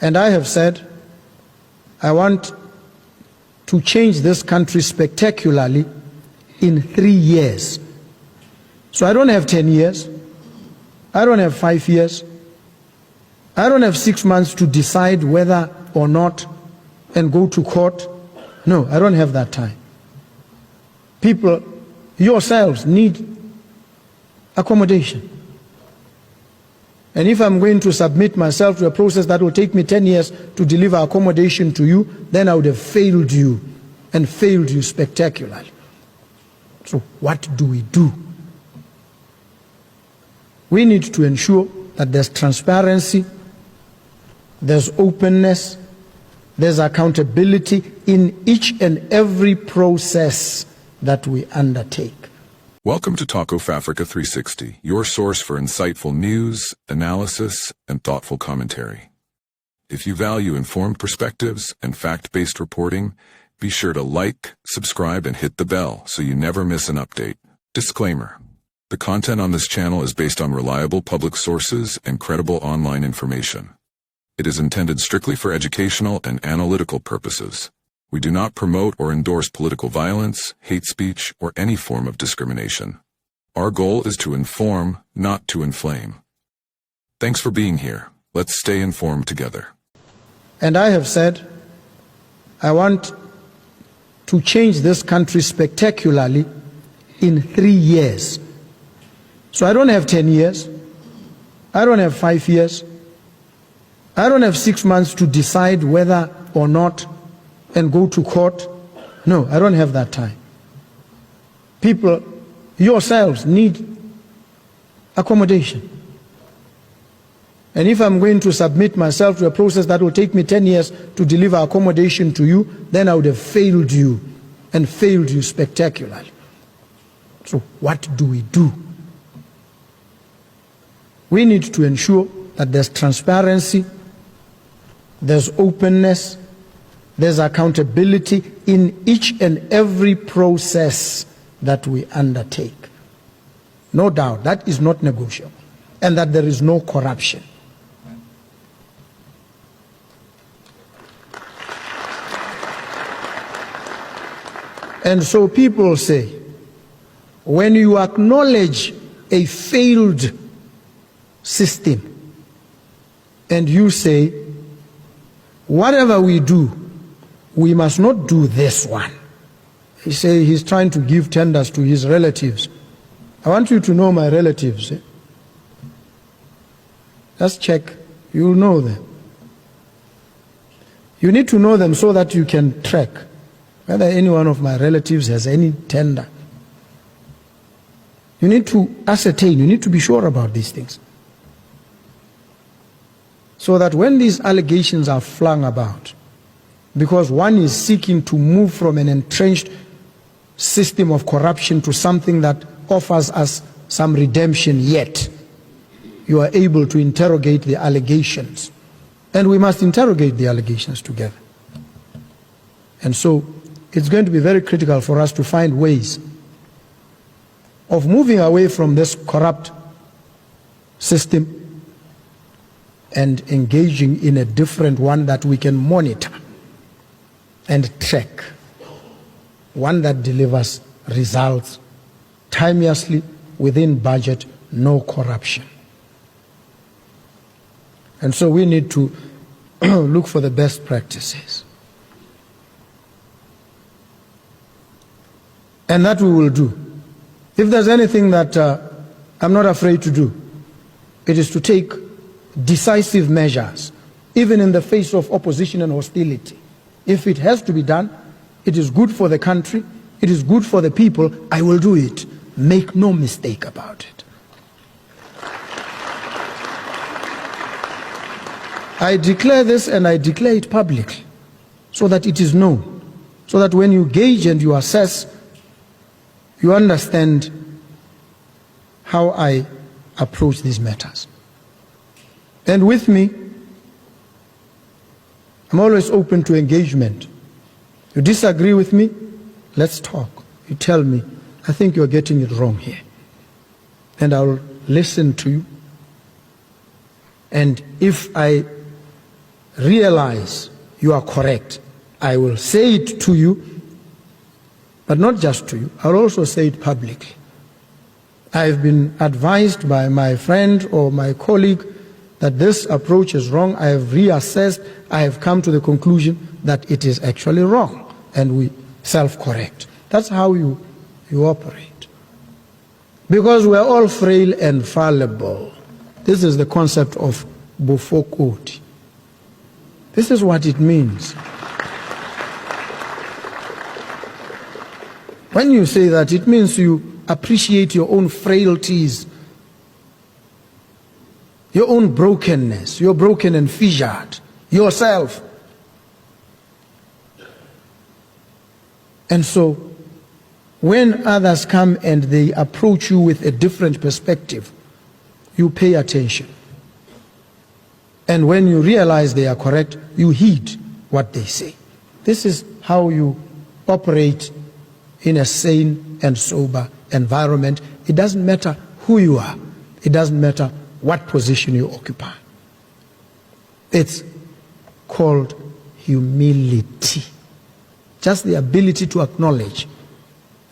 And I have said, I want to change this country spectacularly in 3 years. So I don't have 10 years. I don't have 5 years. I don't have 6 months to decide whether or not and go to court. No, I don't have that time. People, yourselves, need accommodation. And if I'm going to submit myself to a process that will take me 10 years to deliver accommodation to you, then I would have failed you, and failed you spectacularly. So what do? We need to ensure that there's transparency, there's openness, there's accountability in each and every process that we undertake. Welcome to Talk of Africa 360, your source for insightful news, analysis, and thoughtful commentary. If you value informed perspectives and fact-based reporting, be sure to like, subscribe, and hit the bell so you never miss an update. Disclaimer: the content on this channel is based on reliable public sources and credible online information. It is intended strictly for educational and analytical purposes. We do not promote or endorse political violence, hate speech, or any form of discrimination. Our goal is to inform, not to inflame. Thanks for being here. Let's stay informed together. And I have said, I want to change this country spectacularly in 3 years. So I don't have 10 years. I don't have 5 years. I don't have 6 months to decide whether or not and go to court. No, I don't have that time. People, yourselves, need accommodation. And if I'm going to submit myself to a process that will take me 10 years to deliver accommodation to you, then I would have failed you, and failed you spectacularly. So what do? We need to ensure that there's transparency, there's openness, there's accountability in each and every process that we undertake. No doubt that is not negotiable, and that there is no corruption. And so people say, when you acknowledge a failed system and you say, whatever we do, we must not do this one. He say he's trying to give tenders to his relatives. I want you to know my relatives. Just check. You'll know them. You need to know them so that you can track whether any one of my relatives has any tender. You need to ascertain, you need to be sure about these things. So that when these allegations are flung about, because one is seeking to move from an entrenched system of corruption to something that offers us some redemption, yet you are able to interrogate the allegations. And we must interrogate the allegations together. And so it's going to be very critical for us to find ways of moving away from this corrupt system and engaging in a different one that we can monitor and track, one that delivers results timelessly, within budget, no corruption. And so we need to look for the best practices. And that we will do. If there's anything that I'm not afraid to do, it is to take decisive measures, even in the face of opposition and hostility. If it has to be done, it is good for the country, it is good for the people, I will do it. Make no mistake about it. I declare this, and I declare it publicly, so that it is known, so that when you gauge and you assess, you understand how I approach these matters. And with me, I'm always open to engagement. You disagree with me? Let's talk. You tell me, I think you're getting it wrong here. And I'll listen to you. And if I realize you are correct, I will say it to you, but not just to you, I'll also say it publicly. I've been advised by my friend or my colleague that this approach is wrong. I have reassessed. I have come to the conclusion that it is actually wrong, and we self-correct. That's how you operate. Because we're all frail and fallible. This is the concept of bofokoti. This is what it means. When you say that, it means you appreciate your own frailties, your own brokenness. You're broken and fissured yourself. And so, when others come and they approach you with a different perspective, you pay attention. And when you realize they are correct, you heed what they say. This is how you operate in a sane and sober environment. It doesn't matter who you are. It doesn't matter what position you occupy. It's called humility. Just the ability to acknowledge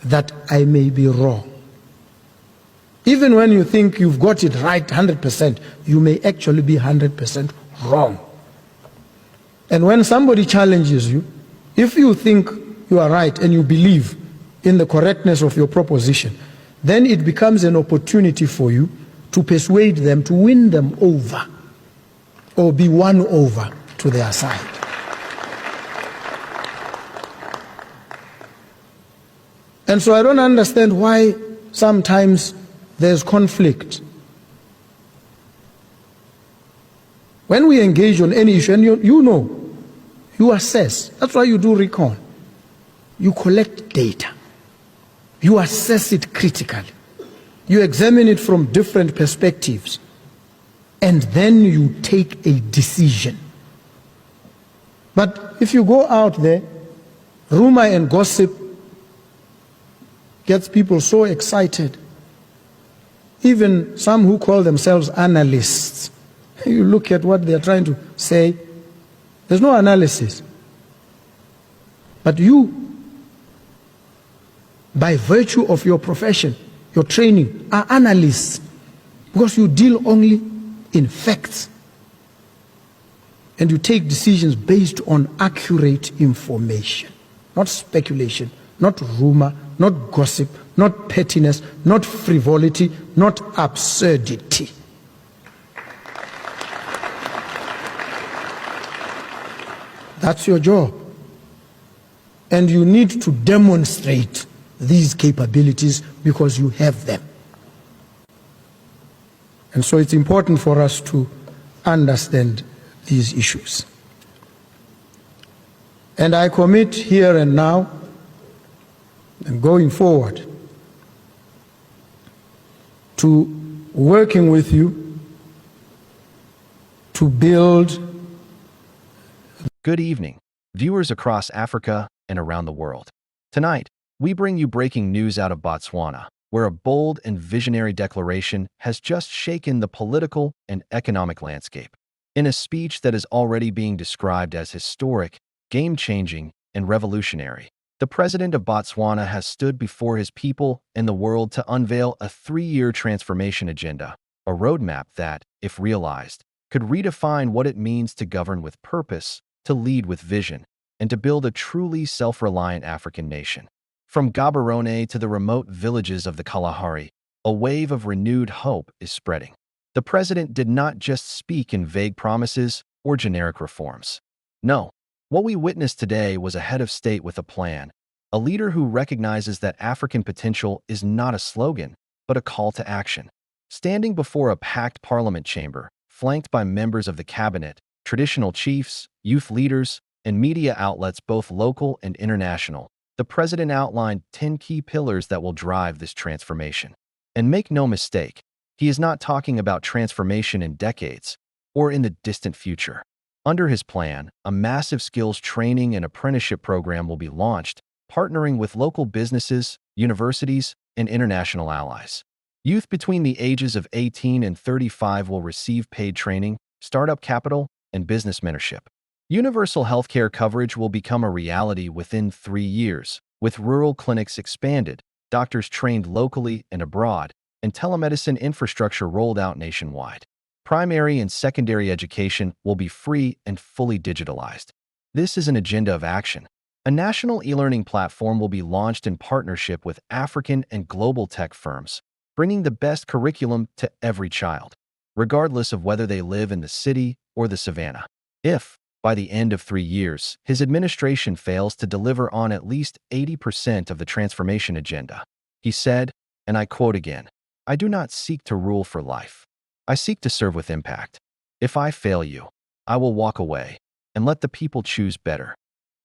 that I may be wrong. Even when you think you've got it right 100%, you may actually be 100% wrong. And when somebody challenges you, if you think you are right and you believe in the correctness of your proposition, then it becomes an opportunity for you to persuade them, to win them over, or be won over to their side. And so I don't understand why sometimes there's conflict. When we engage on any issue, and you know, you assess. That's why you do recon. You collect data. You assess it critically. You examine it from different perspectives. And then you take a decision. But if you go out there, rumor and gossip gets people so excited. Even some who call themselves analysts. You look at what they're trying to say, there's no analysis. But you, by virtue of your profession, your training, are analysts, because you deal only in facts. And you take decisions based on accurate information, not speculation, not rumor, not gossip, not pettiness, not frivolity, not absurdity. That's your job. And you need to demonstrate these capabilities because you have them. And so it's important for us to understand these issues. And I commit here and now, and going forward, to working with you to build. Good evening, viewers across Africa and around the world. Tonight, we bring you breaking news out of Botswana, where a bold and visionary declaration has just shaken the political and economic landscape. In a speech that is already being described as historic, game-changing, and revolutionary, the president of Botswana has stood before his people and the world to unveil a 3-year transformation agenda, a roadmap that, if realized, could redefine what it means to govern with purpose, to lead with vision, and to build a truly self-reliant African nation. From Gaborone to the remote villages of the Kalahari, a wave of renewed hope is spreading. The president did not just speak in vague promises or generic reforms. No, what we witnessed today was a head of state with a plan, a leader who recognizes that African potential is not a slogan, but a call to action. Standing before a packed parliament chamber, flanked by members of the cabinet, traditional chiefs, youth leaders, and media outlets both local and international, the president outlined 10 key pillars that will drive this transformation. And make no mistake, he is not talking about transformation in decades or in the distant future. Under his plan, a massive skills training and apprenticeship program will be launched, partnering with local businesses, universities, and international allies. Youth between the ages of 18 and 35 will receive paid training, startup capital, and businessmanship. Universal healthcare coverage will become a reality within 3 years, with rural clinics expanded, doctors trained locally and abroad, and telemedicine infrastructure rolled out nationwide. Primary and secondary education will be free and fully digitalized. This is an agenda of action. A national e-learning platform will be launched in partnership with African and global tech firms, bringing the best curriculum to every child, regardless of whether they live in the city or the savannah. If, by the end of 3 years, his administration fails to deliver on at least 80% of the transformation agenda, he said, and I quote again, "I do not seek to rule for life. I seek to serve with impact. If I fail you, I will walk away and let the people choose better."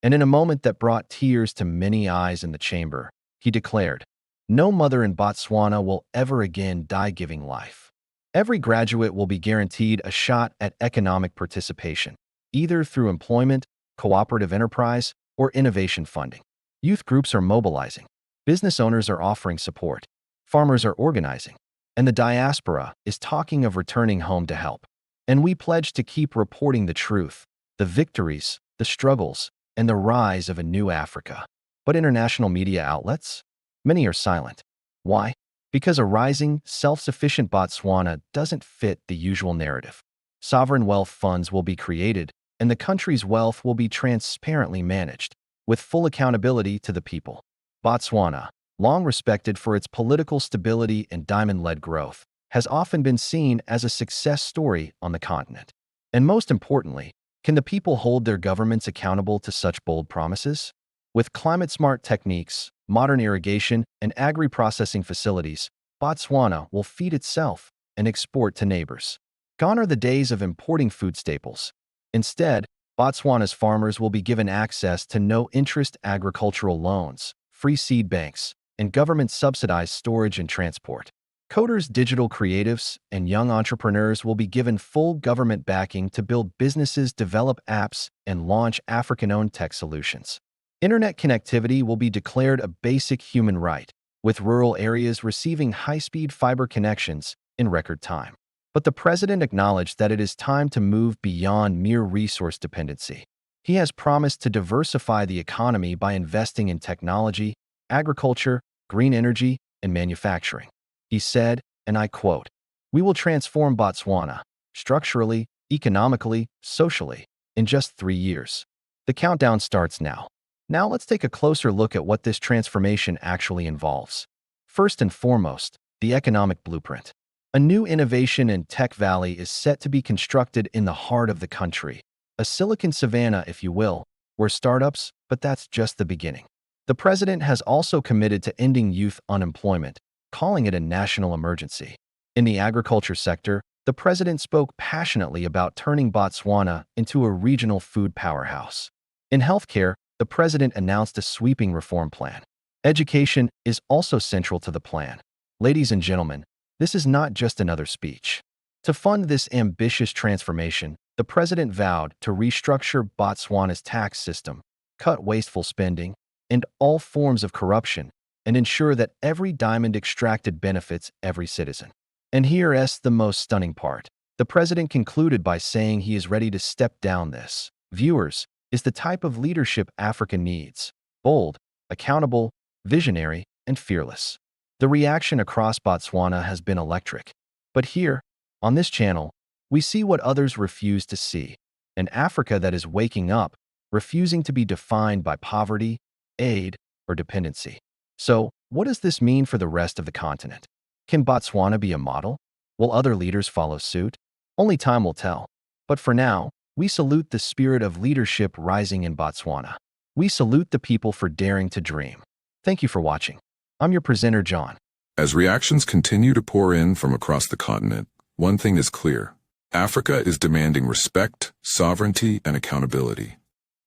And in a moment that brought tears to many eyes in the chamber, he declared, "No mother in Botswana will ever again die giving life. Every graduate will be guaranteed a shot at economic participation, either through employment, cooperative enterprise, or innovation funding. Youth groups are mobilizing. Business owners are offering support. Farmers are organizing. And the diaspora is talking of returning home to help. And we pledge to keep reporting the truth, the victories, the struggles, and the rise of a new Africa." But international media outlets? Many are silent. Why? Because a rising, self-sufficient Botswana doesn't fit the usual narrative. Sovereign wealth funds will be created, and the country's wealth will be transparently managed, with full accountability to the people. Botswana, long respected for its political stability and diamond-led growth, has often been seen as a success story on the continent. And most importantly, can the people hold their governments accountable to such bold promises? With climate-smart techniques, modern irrigation, and agri-processing facilities, Botswana will feed itself and export to neighbors. Gone are the days of importing food staples. Instead, Botswana's farmers will be given access to no-interest agricultural loans, free seed banks, and government-subsidized storage and transport. Coders, digital creatives, and young entrepreneurs will be given full government backing to build businesses, develop apps, and launch African-owned tech solutions. Internet connectivity will be declared a basic human right, with rural areas receiving high-speed fiber connections in record time. But the president acknowledged that it is time to move beyond mere resource dependency. He has promised to diversify the economy by investing in technology, agriculture, green energy, and manufacturing. He said, and I quote, "We will transform Botswana, structurally, economically, socially, in just 3 years." The countdown starts now. Now let's take a closer look at what this transformation actually involves. First and foremost, the economic blueprint. A new innovation and tech valley is set to be constructed in the heart of the country. A Silicon Savannah, if you will, where startups, but that's just the beginning. The president has also committed to ending youth unemployment, calling it a national emergency. In the agriculture sector, the president spoke passionately about turning Botswana into a regional food powerhouse. In healthcare, the president announced a sweeping reform plan. Education is also central to the plan. Ladies and gentlemen, this is not just another speech. To fund this ambitious transformation, the president vowed to restructure Botswana's tax system, cut wasteful spending, and all forms of corruption, and ensure that every diamond extracted benefits every citizen. And here's the most stunning part. The president concluded by saying he is ready to step down. This, viewers, is the type of leadership Africa needs: bold, accountable, visionary, and fearless. The reaction across Botswana has been electric. But here, on this channel, we see what others refuse to see: an Africa that is waking up, refusing to be defined by poverty, aid, or dependency. So, what does this mean for the rest of the continent? Can Botswana be a model? Will other leaders follow suit? Only time will tell. But for now, we salute the spirit of leadership rising in Botswana. We salute the people for daring to dream. Thank you for watching. I'm your presenter, John. As reactions continue to pour in from across the continent, one thing is clear: Africa is demanding respect, sovereignty, and accountability.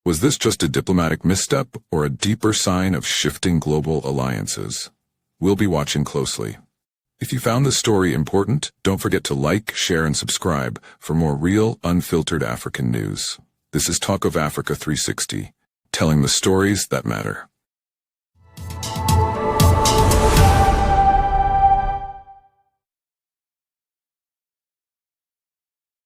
Was this just a diplomatic misstep or a deeper sign of shifting global alliances? We'll be watching closely. If you found this story important, don't forget to like, share, and subscribe for more real, unfiltered African news. This is Talk of Africa 360, telling the stories that matter.